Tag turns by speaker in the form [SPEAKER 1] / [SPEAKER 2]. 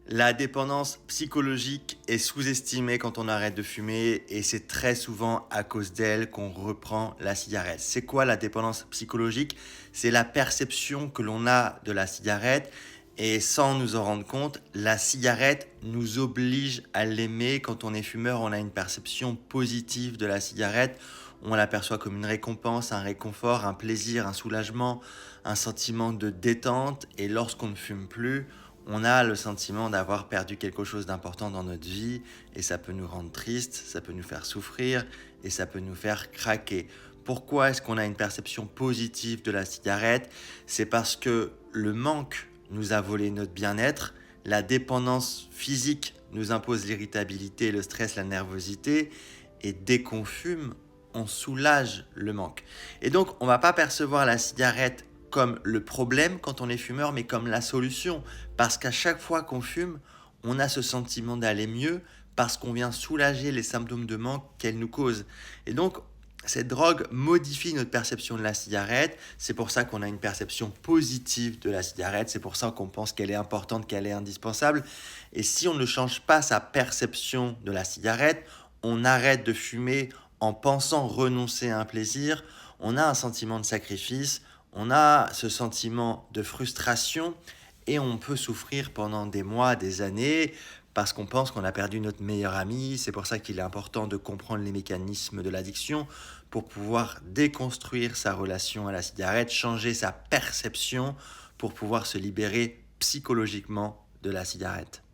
[SPEAKER 1] La dépendance psychologique est sous-estimée quand on arrête de fumer et c'est très souvent à cause d'elle qu'on reprend la cigarette. C'est quoi la dépendance psychologique? C'est la perception que l'on a de la cigarette et sans nous en rendre compte, la cigarette nous oblige à l'aimer. Quand on est fumeur, on a une perception positive de la cigarette. On l'aperçoit comme une récompense, un réconfort, un plaisir, un soulagement, un sentiment de détente. Et lorsqu'on ne fume plus, on a le sentiment d'avoir perdu quelque chose d'important dans notre vie et ça peut nous rendre tristes, ça peut nous faire souffrir et ça peut nous faire craquer. Pourquoi est-ce qu'on a une perception positive de la cigarette? C'est parce que le manque nous a volé notre bien-être, la dépendance physique nous impose l'irritabilité, le stress, la nervosité et dès qu'on fume, on soulage le manque. Et donc, on ne va pas percevoir la cigarette comme le problème quand on est fumeur, mais comme la solution. Parce qu'à chaque fois qu'on fume, on a ce sentiment d'aller mieux parce qu'on vient soulager les symptômes de manque qu'elle nous cause. Et donc, cette drogue modifie notre perception de la cigarette. C'est pour ça qu'on a une perception positive de la cigarette. C'est pour ça qu'on pense qu'elle est importante, qu'elle est indispensable. Et si on ne change pas sa perception de la cigarette, on arrête de fumer en pensant renoncer à un plaisir. On a un sentiment de sacrifice, on a ce sentiment de frustration et on peut souffrir pendant des mois, des années, parce qu'on pense qu'on a perdu notre meilleur ami. C'est pour ça qu'il est important de comprendre les mécanismes de l'addiction pour pouvoir déconstruire sa relation à la cigarette, changer sa perception pour pouvoir se libérer psychologiquement de la cigarette.